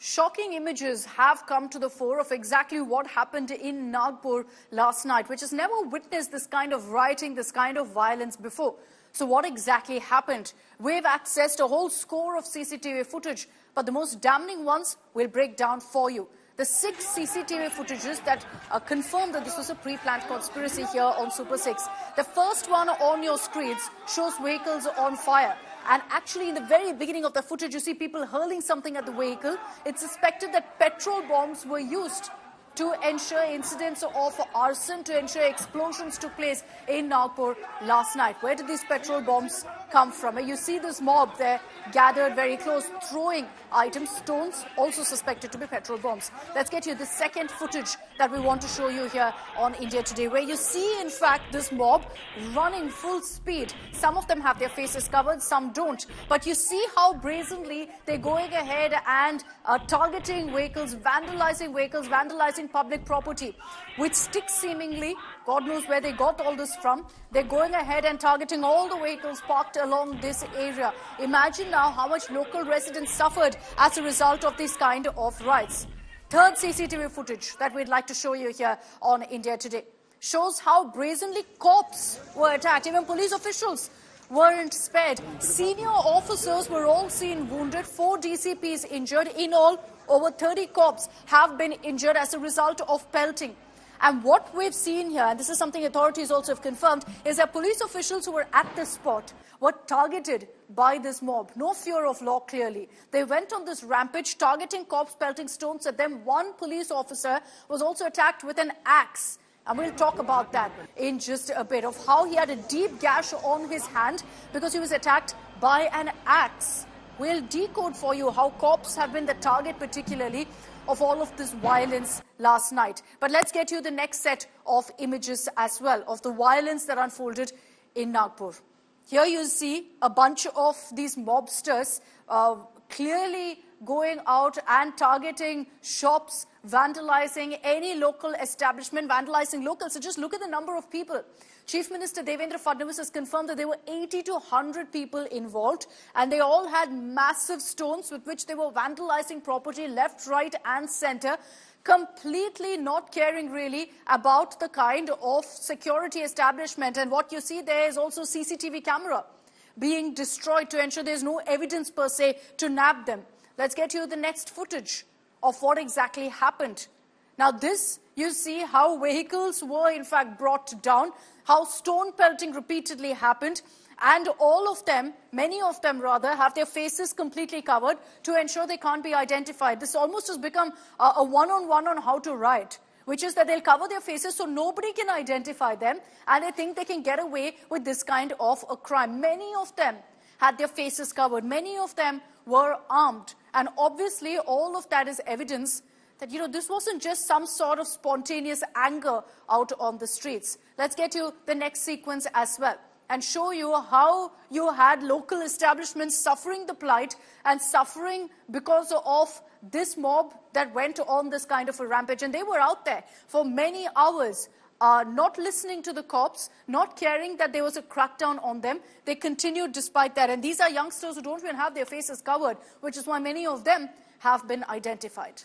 Shocking images have come to the fore of exactly what happened in Nagpur last night, which has never witnessed this kind of rioting, this kind of violence before. So what exactly happened? We've accessed a whole score of CCTV footage, but the most damning ones we'll break down for you. The 6 CCTV footages that confirm that this was a pre-planned conspiracy here on Super 6. The first one on your screens shows vehicles on fire. And actually, in the very beginning of the footage, you see people hurling something at the vehicle. It's suspected that petrol bombs were used to ensure incidents of arson, to ensure explosions took place in Nagpur last night. Where did these petrol bombs come from? You see this mob there gathered very close, throwing items, stones, also suspected to be petrol bombs. Let's get you the second footage that we want to show you here on India Today, where you see, in fact, this mob running full speed. Some of them have their faces covered, some don't. But you see how brazenly they're going ahead and targeting vehicles, vandalizing public property with sticks seemingly. God knows where they got all this from. They're going ahead and targeting all the vehicles parked along this area. Imagine now how much local residents suffered as a result of these kind of riots. Third CCTV footage that we'd like to show you here on India Today shows how brazenly cops were attacked. Even police officials weren't spared. Senior officers were all seen wounded. 4 DCPs injured. In all, over 30 cops have been injured as a result of pelting. And what we've seen here, and this is something authorities also have confirmed, is that police officials who were at this spot were targeted by this mob. No fear of law, clearly. They went on this rampage, targeting cops, pelting stones at them. One police officer was also attacked with an axe. And we'll talk about that in just a bit, of how he had a deep gash on his hand because he was attacked by an axe. We'll decode for you how cops have been the target, particularly, of all of this violence last night. But let's get you the next set of images as well of the violence that unfolded in Nagpur. Here you see a bunch of these mobsters clearly going out and targeting shops, vandalizing any local establishment, vandalizing locals. So just look at the number of people. Chief Minister Devendra Fadnavis has confirmed that there were 80 to 100 people involved, and they all had massive stones with which they were vandalizing property left, right and center, completely not caring really about the kind of security establishment. And what you see there is also CCTV camera being destroyed to ensure there's no evidence per se to nab them. Let's get you the next footage of what exactly happened. Now this, you see how vehicles were in fact brought down, how stone pelting repeatedly happened, and all of them, many of them rather, have their faces completely covered to ensure they can't be identified. This almost has become a one-on-one on how to riot, which is that they'll cover their faces so nobody can identify them, and they think they can get away with this kind of a crime. Many of them had their faces covered. Many of them were armed. And obviously, all of that is evidence that, this wasn't just some sort of spontaneous anger out on the streets. Let's get you the next sequence as well and show you how you had local establishments suffering the plight and suffering because of this mob that went on this kind of a rampage. And they were out there for many hours, not listening to the cops, not caring that there was a crackdown on them. They continued despite that. And these are youngsters who don't even have their faces covered, which is why many of them have been identified.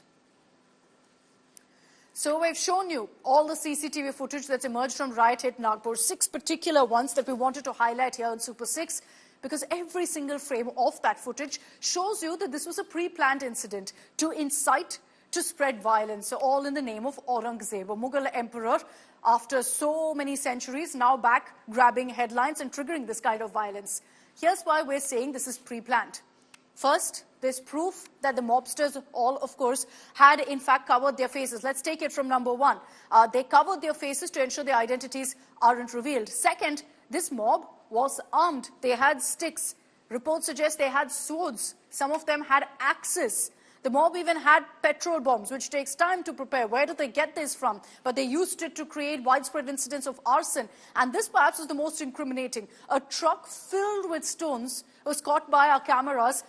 So we've shown you all the CCTV footage that's emerged from riot-hit Nagpur, 6 particular ones that we wanted to highlight here on Super 6, because every single frame of that footage shows you that this was a pre-planned incident to incite, to spread violence, all in the name of Aurangzeb, a Mughal emperor, after so many centuries, now back grabbing headlines and triggering this kind of violence. Here's why we're saying this is pre-planned. First, there's proof that the mobsters all, of course, had in fact covered their faces. Let's take it from number 1. They covered their faces to ensure their identities aren't revealed. Second, this mob was armed. They had sticks. Reports suggest they had swords. Some of them had axes. The mob even had petrol bombs, which takes time to prepare. Where did they get this from? But they used it to create widespread incidents of arson. And this perhaps is the most incriminating. A truck filled with stones was caught by our cameras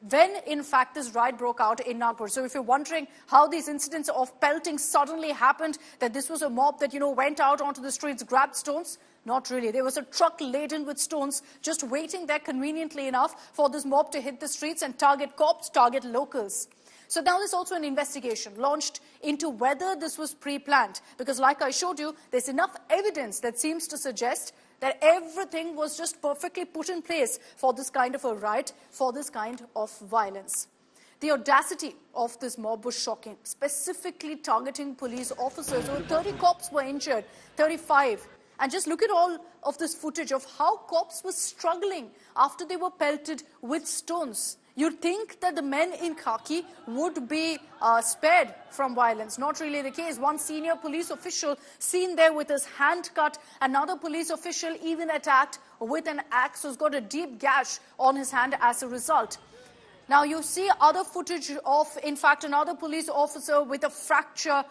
when, in fact, this riot broke out in Nagpur. So if you're wondering how these incidents of pelting suddenly happened, that this was a mob that, went out onto the streets, grabbed stones, not really. There was a truck laden with stones just waiting there conveniently enough for this mob to hit the streets and target cops, target locals. So now there's also an investigation launched into whether this was pre-planned, because like I showed you, there's enough evidence that seems to suggest that everything was just perfectly put in place for this kind of a riot, for this kind of violence. The audacity of this mob was shocking, specifically targeting police officers. Over 30 cops were injured, 35. And just look at all of this footage of how cops were struggling after they were pelted with stones. You'd think that the men in khaki would be spared from violence. Not really the case. One senior police official seen there with his hand cut. Another police official even attacked with an axe, who's got a deep gash on his hand as a result. Now you see other footage of, in fact, another police officer with a fracture.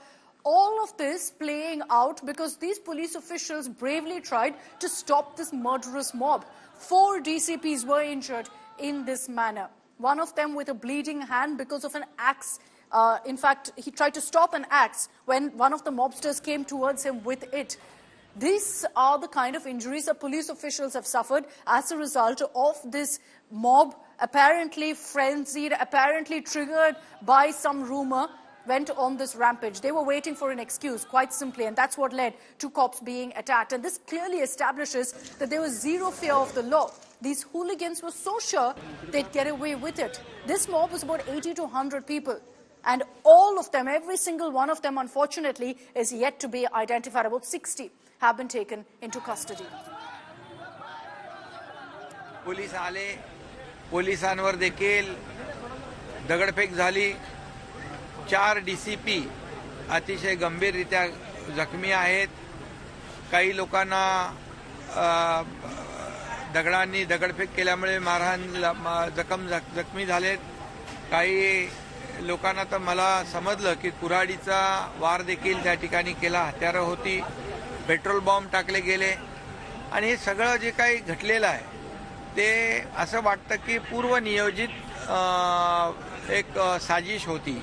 All of this playing out because these police officials bravely tried to stop this murderous mob. 4 DCPs were injured in this manner. One of them with a bleeding hand because of an axe. In fact, he tried to stop an axe when one of the mobsters came towards him with it. These are the kind of injuries that police officials have suffered as a result of this mob, apparently frenzied, apparently triggered by some rumor, went on this rampage. They were waiting for an excuse, quite simply, and that's what led to cops being attacked. And this clearly establishes that there was zero fear of the law. These hooligans were so sure they'd get away with it. This mob was about 80 to 100 people. And all of them, every single one of them, unfortunately, is yet to be identified. About 60 have been taken into custody. Police आले, पोलिसांवर देखील दगडफेक झाली. 4 DCP अतिशय गंभीररित्या जखमी आहेत. काही लोकांना दगडांनी दगडफेक केल्यामुळे जखमी झालेत. काही लोकांना तर मला समजलं की कुऱ्हाडीचा वार देखील त्या ठिकाणी केला. हत्यारं होती, पेट्रोल बॉम्ब टाकले गेले आणि हे सगळं जे काही घडलेलं आहे ते असं वाटतं की पूर्व नियोजित एक साजिश होती.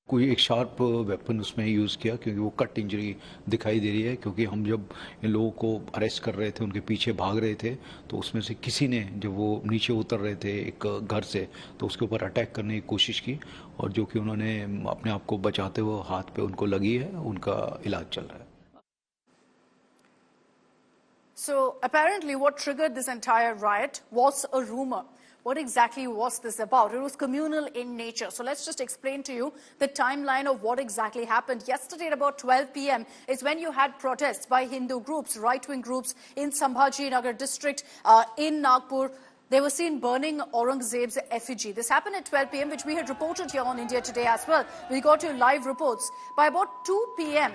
कोई एक शार्प वेपन उसमें यूज़ किया क्योंकि वो कट इंजरी दिखाई दे रही है, क्योंकि हम जब इन लोगों को अरेस्ट कर रहे थे, उनके पीछे भाग रहे थे, तो उसमें से किसी ने, जब वो नीचे उतर रहे थे एक घर से, तो उसके ऊपर अटैक करने की कोशिश की और जो कि उन्होंने अपने आप को बचाते हुए हाथ पे उनको लगी है, उनका इलाज चल रहा है. So apparently what triggered this entire riot was a rumor. What exactly was this about? It was communal in nature. So let's just explain to you the timeline of what exactly happened. Yesterday at about 12 p.m. is when you had protests by Hindu groups, right-wing groups in Sambhaji Nagar district in Nagpur. They were seen burning Aurangzeb's effigy. This happened at 12 p.m., which we had reported here on India Today as well. We got your live reports. By about 2 p.m.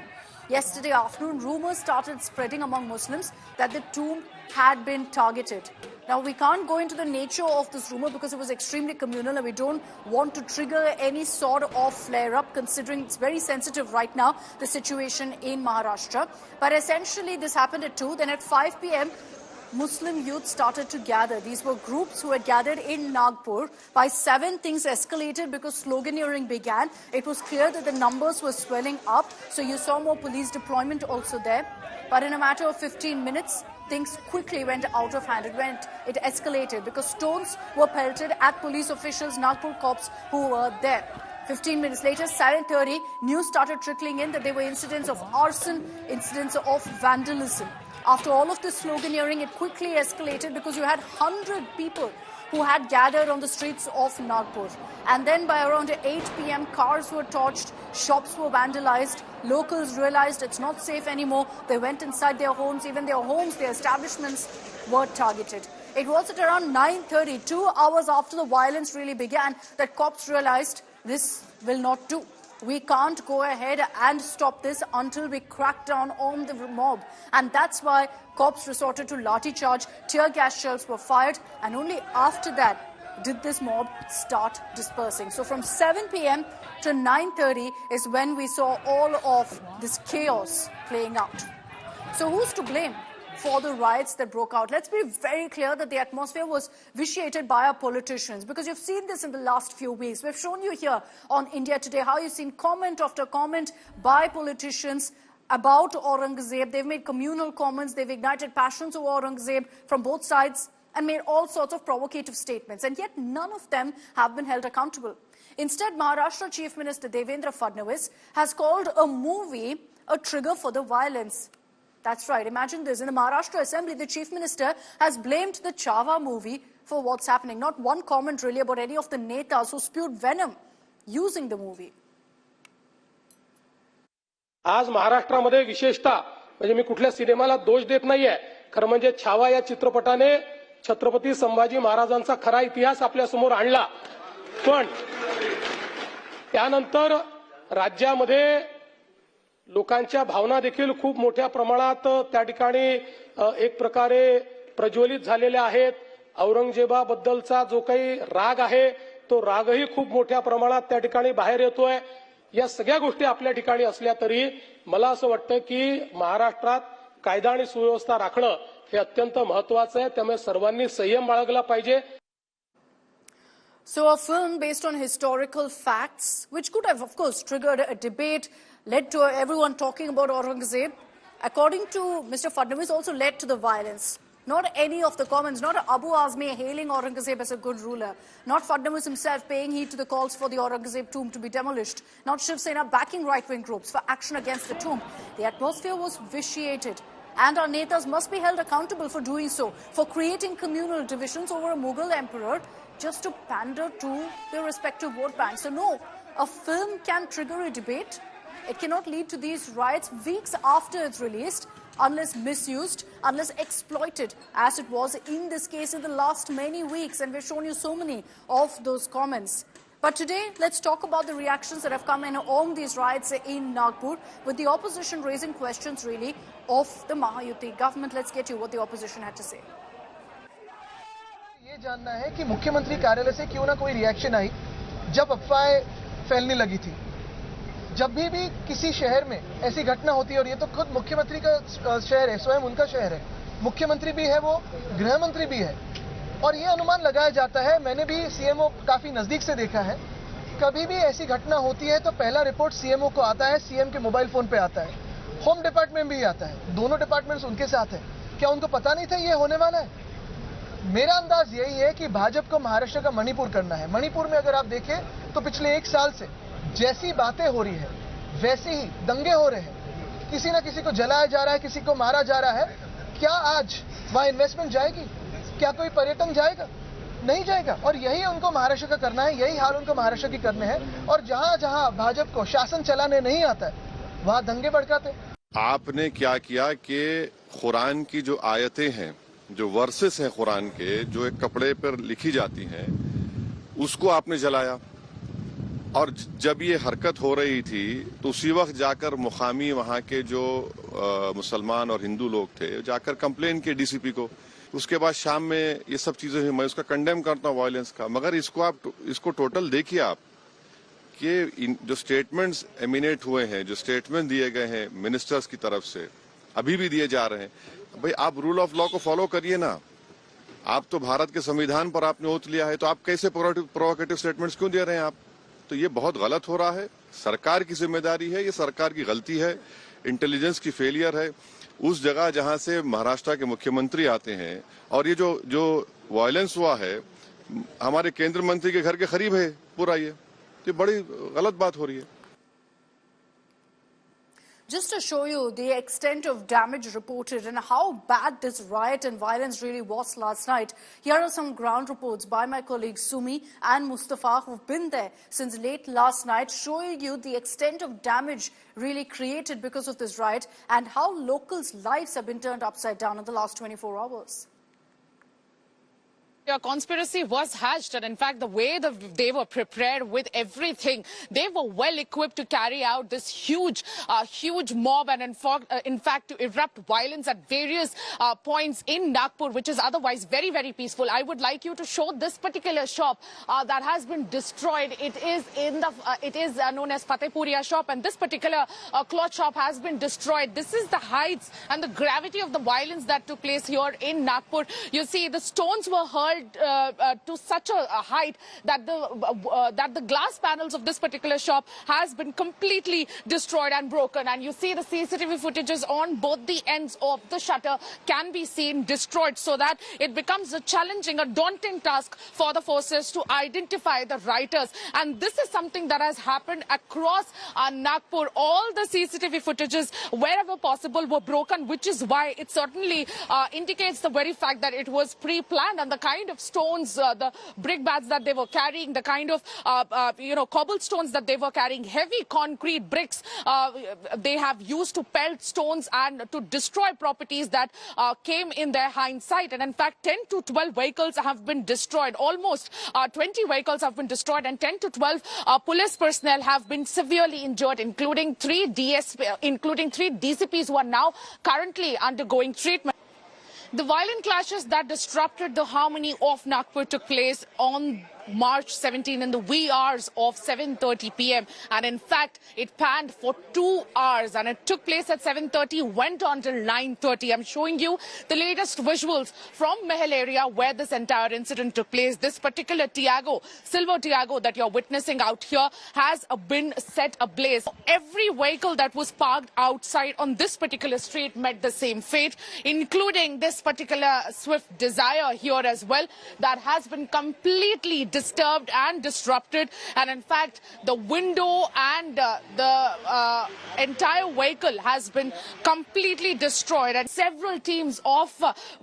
yesterday afternoon, rumors started spreading among Muslims that the tomb had been targeted. Now, we can't go into the nature of this rumor because it was extremely communal and we don't want to trigger any sort of flare-up, considering it's very sensitive right now, the situation in Maharashtra. But essentially, this happened at 2. Then at 5 p.m., Muslim youth started to gather. These were groups who had gathered in Nagpur. By 7, things escalated because sloganeering began. It was clear that the numbers were swelling up, so you saw more police deployment also there. But in a matter of 15 minutes, things quickly went out of hand. It escalated because stones were pelted at police officials, Nagpur cops who were there. 15 minutes later, 7:30, news started trickling in that there were incidents of arson, incidents of vandalism. After all of this sloganeering, it quickly escalated because you had 100 people who had gathered on the streets of Nagpur. And then by around 8 p.m., cars were torched, shops were vandalized. Locals realized it's not safe anymore. They went inside their homes. Even their homes, their establishments were targeted. It was at around 9:30, 2 hours after the violence really began, that cops realized this will not do. We can't go ahead and stop this until we crack down on the mob. And that's why cops resorted to lathi charge, tear gas shells were fired, and only after that did this mob start dispersing. So from 7 p.m. to 9:30 is when we saw all of this chaos playing out. So who's to blame for the riots that broke out? Let's be very clear that the atmosphere was vitiated by our politicians, because you've seen this in the last few weeks. We've shown you here on India Today how you've seen comment after comment by politicians about Aurangzeb. They've made communal comments, they've ignited passions over Aurangzeb from both sides and made all sorts of provocative statements, and yet none of them have been held accountable. Instead, Maharashtra Chief Minister Devendra Fadnavis has called a movie a trigger for the violence. That's right. Imagine this. In the Maharashtra Assembly, the Chief Minister has blamed the Chava movie for what's happening. Not one comment really about any of the netas who spewed venom using the movie. आज महाराष्ट्रामध्ये विशेषतः म्हणजे मी कुठल्या सिनेमाला दोष देत नाहीये, खरं म्हणजे छावा या चित्रपटाने छत्रपती संभाजी महाराजांचा खरा इतिहास आपल्या समोर आणला. पण त्यानंतर राज्यामध्ये लोकांच्या भावना देखील खूप मोठ्या प्रमाणात त्या ठिकाणी एक प्रकारे प्रज्वलित झालेल्या आहेत. औरंगजेबाबद्दलचा जो काही राग आहे तो रागही खूप मोठ्या प्रमाणात त्या ठिकाणी बाहेर येतोय. या सगळ्या गोष्टी आपल्या ठिकाणी असल्या तरी मला असं वाटतं की महाराष्ट्रात कायदा आणि सुव्यवस्था राखणं हे अत्यंत महत्त्वाचं आहे. त्यामुळे सर्वांनी संयम बाळगला पाहिजे. So a film based on historical facts, which could have, of course, triggered a debate, led to everyone talking about Aurangzeb, according to Mr. Fadnavis, also led to the violence. Not any of the comments, not Abu Azmi hailing Aurangzeb as a good ruler, not Fadnavis himself paying heed to the calls for the Aurangzeb tomb to be demolished, not Shiv Sena backing right-wing groups for action against the tomb. The atmosphere was vitiated. And our netas must be held accountable for doing so, for creating communal divisions over a Mughal emperor just to pander to their respective vote banks. So no, a film can trigger a debate. It cannot lead to these riots weeks after it's released, unless misused, unless exploited, as it was in this case in the last many weeks. And we've shown you so many of those comments. But today, let's talk about the reactions that have come in on these riots in Nagpur, with the opposition raising questions, really, of the Mahayuti government. Let's get you what the opposition had to say. ये जानना है कि मुख्यमंत्री कार्यालय से क्यों ना कोई रिएक्शन आई जब अफवाहें फैलने लगी थी. जब भी किसी शहर में ऐसी घटना होती है, और ये तो खुद मुख्यमंत्री का शहर है, स्वयं उनका शहर है, मुख्यमंत्री भी है, वो गृह मंत्री भी है, और ये अनुमान लगाया जाता है, मैंने भी सीएमओ काफी नजदीक से देखा है, कभी भी ऐसी घटना होती है तो पहला रिपोर्ट सीएमओ को आता है, सीएम के मोबाइल फोन पे आता है, होम डिपार्टमेंट भी आता है, दोनों डिपार्टमेंट्स उनके साथ है. क्या उनको पता नहीं था ये होने वाला है? मेरा अंदाज यही है कि भाजपा को महाराष्ट्र का मणिपुर करना है. मणिपुर में अगर आप देखें तो पिछले 1 साल से जैसी बातें हो रही है वैसे ही दंगे हो रहे हैं, किसी न किसी को जलाया जा रहा है, किसी को मारा जा रहा है. क्या आज वहां इन्वेस्टमेंट जाएगी? क्या कोई पर्यटन जाएगा? नहीं जाएगा. और यही उनको महाराष्ट्र का करना है, यही हाल उनको महाराष्ट्र की करने हैं. और जहां जहां भाजपा को शासन चलाने नहीं आता है वहां दंगे भड़काते. आपने क्या किया कि कुरान की जो आयतें हैं, जो वर्सेस हैं कुरान के, जो एक कपड़े पर लिखी जाती हैं, उसको आपने जलाया. और जब ये हरकत हो रही थी तो उसी वक्त जाकर मुकामी वहां के जो मुसलमान और हिंदू लोग थे जाकर कंप्लेन किए डीसीपी को. उसके बाद शाम में ये सब चीजें हुई. मैं उसका कंडेम करता हूँ वायलेंस का, मगर इसको टोटल देखिए आप कि जो स्टेटमेंट्स एमिनेट हुए हैं, जो स्टेटमेंट दिए गए हैं मिनिस्टर्स की तरफ से, अभी भी दिए जा रहे हैं. भाई आप रूल ऑफ लॉ को फॉलो करिए ना. आप तो भारत के संविधान पर आपने ओथ लिया है, तो आप कैसे प्रोवोकेटिव स्टेटमेंट्स क्यों दे रहे हैं आप? तो ये बहुत गलत हो रहा है. सरकार की जिम्मेदारी है, ये सरकार की गलती है, इंटेलिजेंस की फेलियर है. उस जगह जहां से महाराष्ट्र के मुख्यमंत्री आते हैं, और ये जो वायलेंस हुआ है हमारे केंद्र मंत्री के घर के करीब है पूरा, ये बड़ी गलत बात हो रही है. Just to show you the extent of damage reported and how bad this riot and violence really was last night, here are some ground reports by my colleagues Sumi and Mustafa, who've been there since late last night, showing you the extent of damage really created because of this riot and how locals' lives have been turned upside down in the last 24 hours. A conspiracy was hatched, and in fact the way they were prepared with everything, they were well equipped to carry out this huge mob, and in fact to erupt violence at various points in Nagpur, which is otherwise very, very peaceful. I would like you to show this particular shop that has been destroyed. It is known as Fatehpuria shop, and this particular cloth shop has been destroyed. This is the heights and the gravity of the violence that took place here in Nagpur. You see, the stones were hurled swelled to such a height that the glass panels of this particular shop has been completely destroyed and broken. And you see the CCTV footages on both the ends of the shutter can be seen destroyed, so that it becomes a challenging, a daunting task for the forces to identify the rioters. And this is something that has happened across Nagpur. All the CCTV footages, wherever possible, were broken, which is why it certainly indicates the very fact that it was pre-planned. And the kind of stones, the brick bats that they were carrying, the kind of cobblestones that they were carrying, heavy concrete bricks they have used to pelt stones and to destroy properties that came in their hindsight. And in fact, 10 to 12 vehicles have been destroyed. Almost 20 vehicles have been destroyed, and 10 to 12 police personnel have been severely injured, including three DCPs who are now currently undergoing treatment. The violent clashes that disrupted the harmony of Nagpur took place on March 17 in the wee hours of 7:30 p.m. and in fact it panned for 2 hours, and it took place at 7:30, went on till 9:30. I'm showing you the latest visuals from Mahal area where this entire incident took place. This particular Tiago, silver Tiago that you're witnessing out here, has been set ablaze. Every vehicle that was parked outside on this particular street met the same fate, including this particular Swift Desire here as well, that has been completely disturbed and disrupted. And in fact, the window and the entire vehicle has been completely destroyed. And several teams of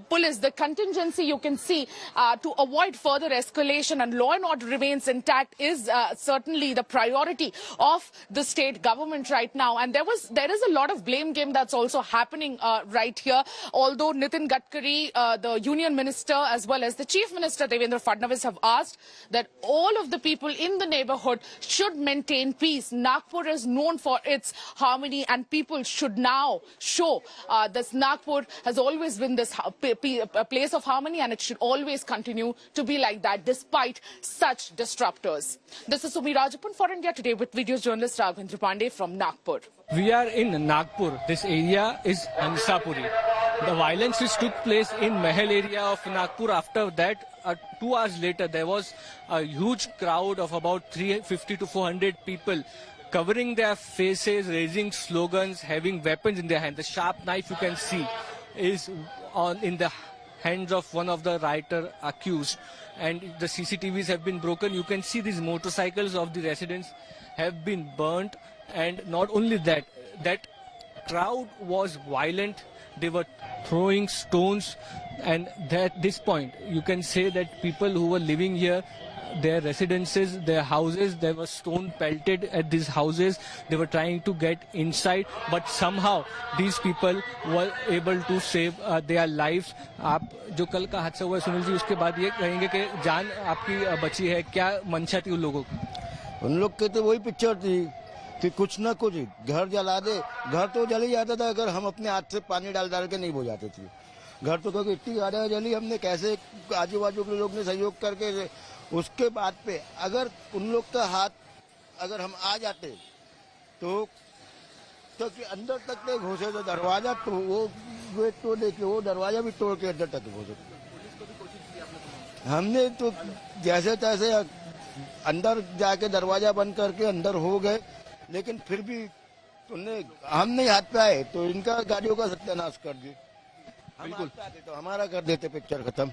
police, the contingency you can see to avoid further escalation and law and order remains intact, is certainly the priority of the state government right now. And there is a lot of blame game that's also happening right here. Although Nitin Gadkari, the union minister, as well as the chief minister Devendra Fadnavis have asked that all of the people in the neighborhood should maintain peace. Nagpur is known for its harmony, and people should now show this Nagpur has always been this place of harmony, and it should always continue to be like that despite such disruptors. This is Sumi Rajapun for India Today with videos journalist Raghavendra Pandey from Nagpur. We are in Nagpur. This area is Hansapuri. The violence which took place in Mahal area of Nagpur, after that 2 hours later there was a huge crowd of about 350 to 400 people covering their faces, raising slogans, having weapons in their hand. The sharp knife you can see is in the hands of one of the rioter accused, and the CCTVs have been broken. You can see these motorcycles of the residents have been burnt, and not only that, that crowd was violent. They were throwing stones, and at this point you can say that people who were living here, their residences, their houses, there were stone pelted at these houses. They were trying to get inside, but somehow these people were able to save their lives. आप जो कल का हादसा हुआ सुनील जी, उसके बाद ये कहेंगे कि जान आपकी बची है, क्या मंशा थी उन लोगों की? उन लोग के तो वही पिक्चर थी कि कुछ ना कुछ घर जला दे। घर तो जल ही जाता था अगर हम अपने हाथ से पानी डाल के नहीं बुझाते थे। घर तो क्योंकि इतनी ज्यादा जली, हमने कैसे आजू बाजू के लोग ने सहयोग करके, उसके बाद पे अगर उन लोग का हाथ अगर हम आ जाते तो अंदर तक के घुसे, तो दरवाजा तो वो गेट तो देखिए, वो दरवाजा भी तोड़ के अंदर तक घुसे। हमने तो जैसे तैसे अंदर जाके दरवाजा बंद करके अंदर हो गए, लेकिन फिर भी हम नहीं हाथ पे आए तो इनका गाड़ियों का सत्यानाश कर दिए। हम हाथ पे आते तो हमारा कर देते, पिक्चर खत्म।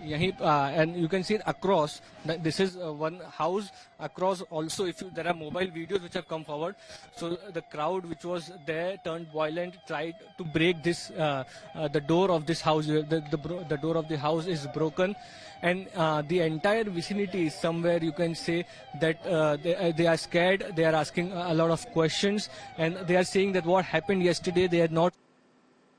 यहीं and you can see it across. This is one house across. Also, there are mobile videos which have come forward. So the crowd which was there turned violent, tried to break this the door of this house. The door of the house is broken, and the entire vicinity is somewhere you can say that they are scared. They are asking a lot of questions, and they are saying that what happened yesterday they had not